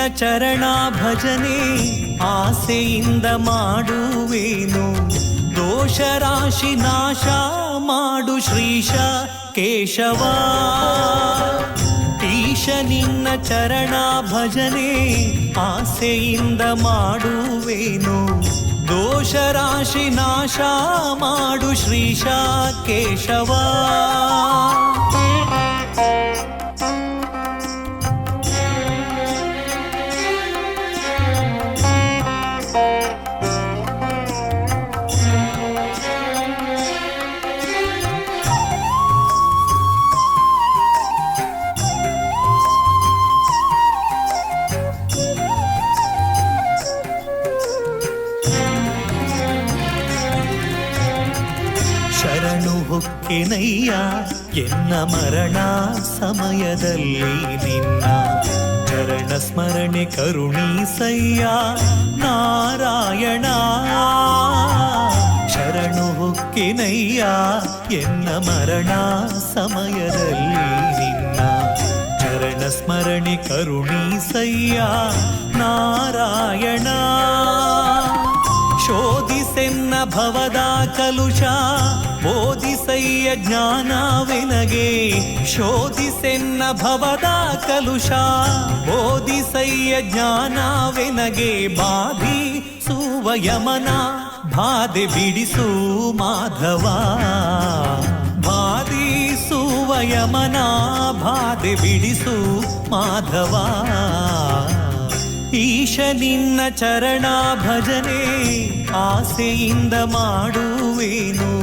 ಚರಣ ಭಜನೆ ಆಸೆಯಿಂದ ಮಾಡುವೇನು. ದೋಷ ರಾಶಿ ನಾಶ ಮಾಡು ಶ್ರೀಶ ಕೇಶವ. ಈಶ ನಿನ್ನ ಚರಣ ಭಜನೆ ಆಸೆಯಿಂದ ಮಾಡುವೇನು. ದೋಷ ರಾಶಿ ನಾಶ ಮಾಡು ಶ್ರೀಶ ಕೇಶವ. ಶರಣು ಹೊಕ್ಕೆನಯ್ಯ ಎನ್ನ ಮರಣ ಸಮಯದಲ್ಲಿ ನಿನ್ನ ಚರಣ ಸ್ಮರಣೆ ಕರುಣೀಸಯ್ಯ ನಾರಾಯಣ. ಶರಣು ಹೊಕ್ಕೆನಯ್ಯ ಎನ್ನ ಮರಣ ಸಮಯದಲ್ಲಿ ನಿನ್ನ ಚರಣ ಸ್ಮರಣೆ ಕರುಣೀಸಯ್ಯ ನಾರಾಯಣ. ಶೋಧಿಸೆನ್ನ ಭವದ ಕಲುಷ ಬೋಧಿಸಯ್ಯ ಜ್ಞಾನವೆನಗೆ. ಶೋಧಿಸೆನ್ನ ಭವದ ಕಲುಷ ಬೋಧಿಸಯ್ಯ ಜ್ಞಾನವೆನಗೆ. ಬಾಧಿಸುವ ಯಮನ ಬಾಧೆ ಬಿಡಿಸು ಮಾಧವ. ಬಾಧಿಸುವ ಯಮನ ಬಾಧೆ ಬಿಡಿಸು ಮಾಧವ. ಈಶ ನಿನ್ನ ಚರಣ ಭಜನೆ ಆಸೆಯಿಂದ ಮಾಡುವೇನು.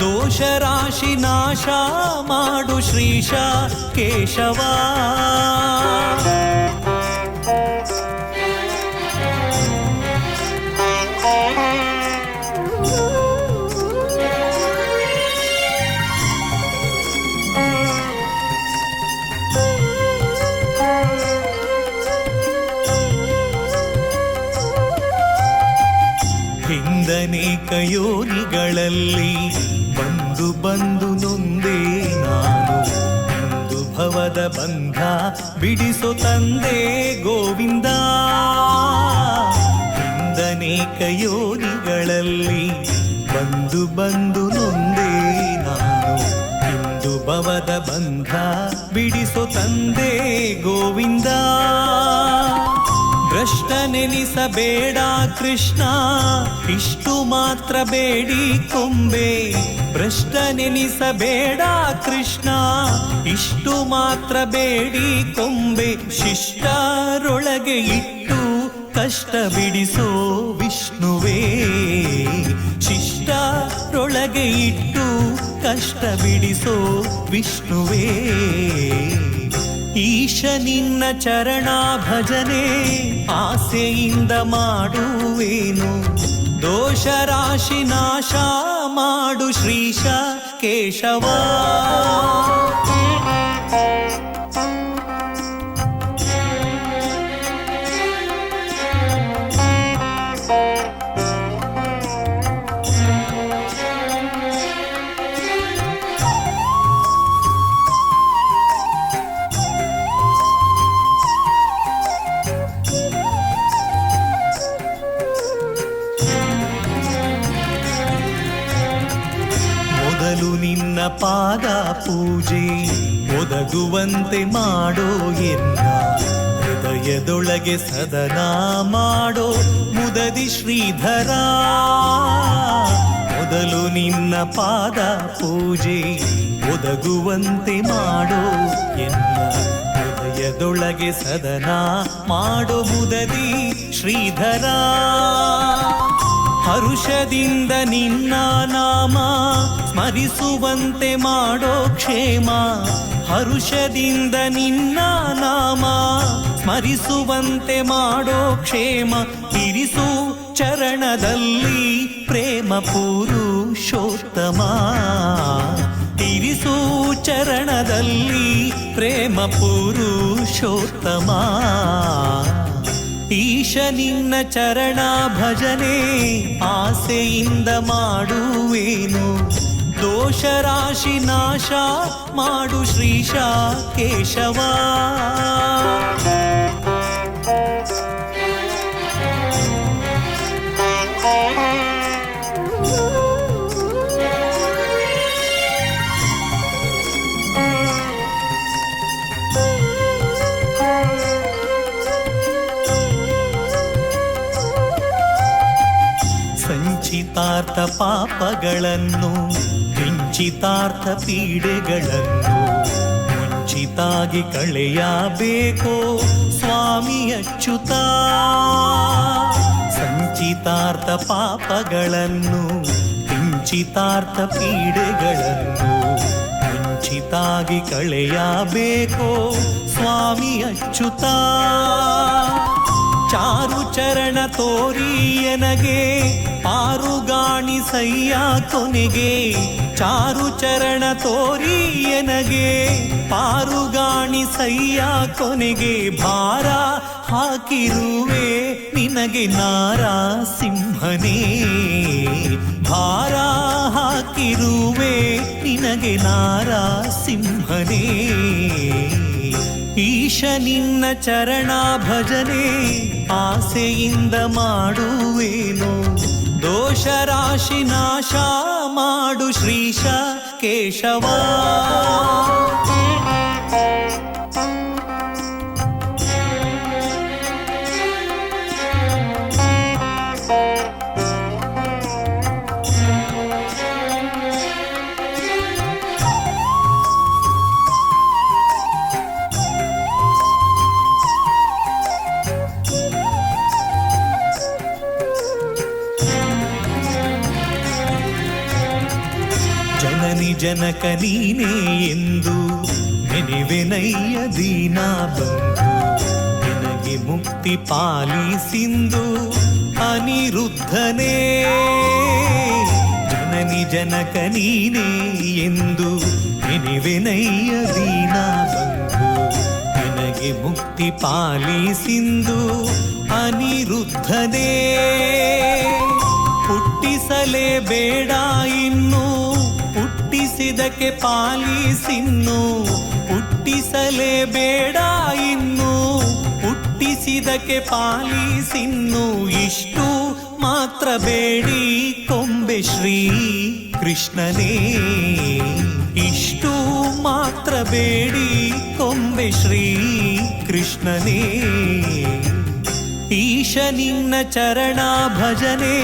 ದೋಷ ರಾಶಿ ನಾಶ ಮಾಡು ಶ್ರೀಶ ಕೇಶವ. ಹಿಂದನೇಕ ಯೋನಿಗಳಲ್ಲಿ ಬಂದು ಬಂದು ನೊಂದೇ ನಾನು. ಇಂದು ಭವದ ಬಂಧ ಬಿಡಿಸೋ ತಂದೆ ಗೋವಿಂದ. ಹಿಂದನೇಕ ಯೋನಿಗಳಲ್ಲಿ ಬಂದು ಬಂದು ನೊಂದೇ ನಾನು. ಇಂದು ಭವದ ಬಂಧ ಬಿಡಿಸೋ ತಂದೆ ಗೋವಿಂದ. ಭ್ರಷ್ಟ ನೆನಿಸಬೇಡ ಕೃಷ್ಣ ಇಷ್ಟು ಮಾತ್ರ ಬೇಡಿ ಕೊಂಬೆ. ಭ್ರಷ್ಟ ನೆನಿಸಬೇಡ ಕೃಷ್ಣ ಇಷ್ಟು ಮಾತ್ರ ಬೇಡಿ ಕೊಂಬೆ. ಶಿಷ್ಟರೊಳಗೆ ಇಟ್ಟು ಕಷ್ಟ ಬಿಡಿಸೋ ವಿಷ್ಣುವೇ. ಶಿಷ್ಟರೊಳಗೆ ಇಟ್ಟು ಕಷ್ಟ ಬಿಡಿಸೋ ವಿಷ್ಣುವೇ. ಈಶ ನಿನ್ನ ಚರಣ ಭಜನೆ ಆಸೆಯಿಂದ ಮಾಡುವೇನು. ದೋಷ ರಾಶಿ ನಾಶ ಮಾಡು ಶ್ರೀಶ ಕೇಶವ. ನಿನ್ನ ಪಾದ ಪೂಜೆ ಒದಗುವಂತೆ ಮಾಡೋ ಎನ್ನ. ಹೃದಯದೊಳಗೆ ಸದನ ಮಾಡೋ ಮುದದಿ ಶ್ರೀಧರ. ಮೊದಲು ನಿನ್ನ ಪಾದ ಪೂಜೆ ಒದಗುವಂತೆ ಮಾಡೋ ಎನ್ನ. ಹೃದಯದೊಳಗೆ ಸದನ ಮಾಡೋ ಮುದದಿ ಶ್ರೀಧರ. ಹರುಷದಿಂದ ನಿನ್ನ ನಾಮ ಸ್ಮರಿಸುವಂತೆ ಮಾಡೋ ಕ್ಷೇಮ. ಹರುಷದಿಂದ ನಿನ್ನ ನಾಮ ಸ್ಮರಿಸುವಂತೆ ಮಾಡೋ ಕ್ಷೇಮ. ಇರಿಸು ಚರಣದಲ್ಲಿ ಪ್ರೇಮ ಪುರುಷೋತ್ತಮ. ಇರಿಸು ಚರಣದಲ್ಲಿ ಪ್ರೇಮ ಪುರುಷೋತ್ತಮ. ಈಶ ನಿನ್ನ ಚರಣ ಭಜನೆ ಆಸೆಯಿಂದ ಮಾಡುವೇನು. ದೋಷ ರಾಶಿ ನಾಶ ಮಾಡು ಶ್ರೀಶ ಕೇಶವ. ಸಂಚಿತಾರ್ಥ ಪಾಪಗಳನ್ನು ಕಿಂಚಿತಾರ್ಥ ಪೀಡೆಗಳನ್ನು ಮುಂಚಿತಾಗಿ ಕಳೆಯಬೇಕೋ ಸ್ವಾಮಿ ಅಚ್ಯುತ. ಸಂಚಿತಾರ್ಥ ಪಾಪಗಳನ್ನು ಕಿಂಚಿತಾರ್ಥ ಪೀಡೆಗಳನ್ನು ಮುಂಚಿತಾಗಿ ಕಳೆಯಬೇಕೋ ಸ್ವಾಮಿ ಅಚ್ಯುತ. ಚಾರು ಚರಣ ತೋರಿಯನಗೆ ಪಾರುಗಾಣಿಸಯ್ಯ ಕೊನೆಗೆ. ಚಾರು ಚರಣ ತೋರಿಯನಗೆ ಪಾರುಗಾಣಿಸಯ್ಯ ಕೊನೆಗೆ. ಭಾರ ಹಾಕಿರುವೆ ನಿನಗೆ ನಾರಸಿಂಹನೇ. ಭಾರ ಹಾಕಿರುವೆ ನಿನಗೆ ನಾರಸಿಂಹನೇ. ಈಶ ನಿನ್ನ ಚರಣ ಭಜನೆ ಆಸೆಯಿಂದ ಮಾಡುವೇನು. ದೋಷ ರಾಶಿ ನಾಶ ಮಾಡು ಶ್ರೀಶ ಕೇಶವ. ಜನನಿ ಜನಕ ನೀನೇ ಎಂದು ನೆನೆವೆನಯ್ಯ ದೀನ ಬಂಧು. ನಿನಗೆ ಮುಕ್ತಿ ಪಾಲಿಸಿಂದು ಅನಿರುದ್ಧನೇ. ಜನನಿ ಜನಕ ನೀನೇ ಎಂದು ನೆನೆವೆನಯ್ಯ ದೀನ ಬಂಧು. ನಿನಗೆ ಮುಕ್ತಿ ಪಾಲಿಸಿಂದು ಅನಿರುದ್ಧನೇ. ಹುಟ್ಟಿಸಲೇಬೇಡ ಇನ್ನು ಹುಟ್ಟಿಸಿದಕ್ಕೆ ಪಾಲಿಸಿನ್ನು. ಹುಟ್ಟಿಸಲೇಬೇಡ ಇನ್ನು ಹುಟ್ಟಿಸಿದಕ್ಕೆ ಪಾಲಿಸಿನ್ನು. ಇಷ್ಟು ಮಾತ್ರ ಬೇಡಿ ಕೊಂಬೆ ಶ್ರೀ ಕೃಷ್ಣನೇ. ಇಷ್ಟು ಮಾತ್ರ ಬೇಡಿ ಕೊಂಬೆ ಶ್ರೀ ಕೃಷ್ಣನೇ. ಈಶ ನಿನ್ನ ಚರಣ ಭಜನೆ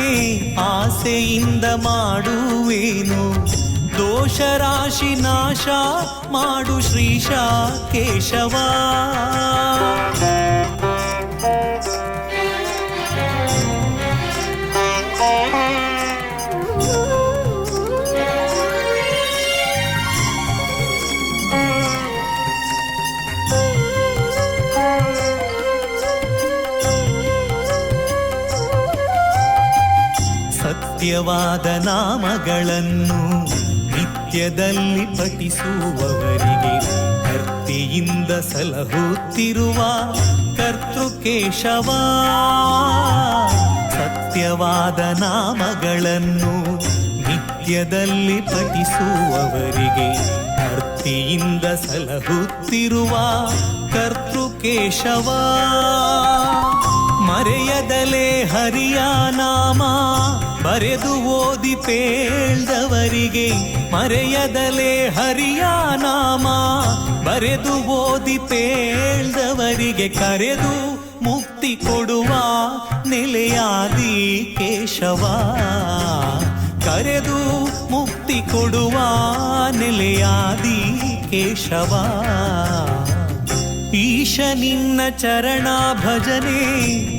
ಆಸೆಯಿಂದ ಮಾಡುವೇನು. ದೋಷ ರಾಶಿ ನಾಶ ಮಾಡು ಶ್ರೀಶ ಕೇಶವ. ಸತ್ಯವಾದ ನಾಮಗಳನ್ನು ನಿತ್ಯದಲ್ಲಿ ಪಠಿಸುವವರಿಗೆ ಭಕ್ತಿಯಿಂದ ಸಲಹುತ್ತಿರುವ ಕರ್ತೃಕೇಶವ. ಸತ್ಯವಾದ ನಾಮಗಳನ್ನು ನಿತ್ಯದಲ್ಲಿ ಪಠಿಸುವವರಿಗೆ ಭಕ್ತಿಯಿಂದ ಸಲಹುತ್ತಿರುವ ಕರ್ತೃಕೇಶವ. ಮರೆಯದಲೇ ಹರಿಯ ನಾಮ ಬರೆದು ಓದಿ ಪೇಳ್ದವರಿಗೆ. ಮರೆಯದಲೇ ಹರಿಯ ನಾಮ ಬರೆದು ಓದಿ ಪೇಳ್ದವರಿಗೆ. ಕರೆದು ಮುಕ್ತಿ ಕೊಡುವ ನೆಲೆಯಾದಿ ಕೇಶವ. ಕರೆದು ಮುಕ್ತಿ ಕೊಡುವ ನೆಲೆಯಾದಿ ಕೇಶವ. ಈಶ ನಿನ್ನ ಚರಣ ಭಜನೆ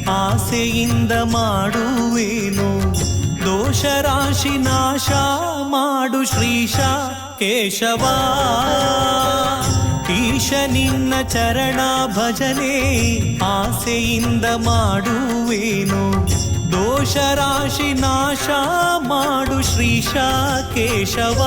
ಆಸೆಯಿಂದ ಮಾಡುವೇನು. ದೋಷ ರಾಶಿ ನಾಶ ಮಾಡು ಶ್ರೀಶ ಕೇಶವ. ಈಶ ನಿನ್ನ ಚರಣ ಭಜನೆ ಆಸೆಯಿಂದ ಮಾಡುವೇನು. ದೋಷ ರಾಶಿ ನಾಶ ಮಾಡು ಶ್ರೀಶ ಕೇಶವ.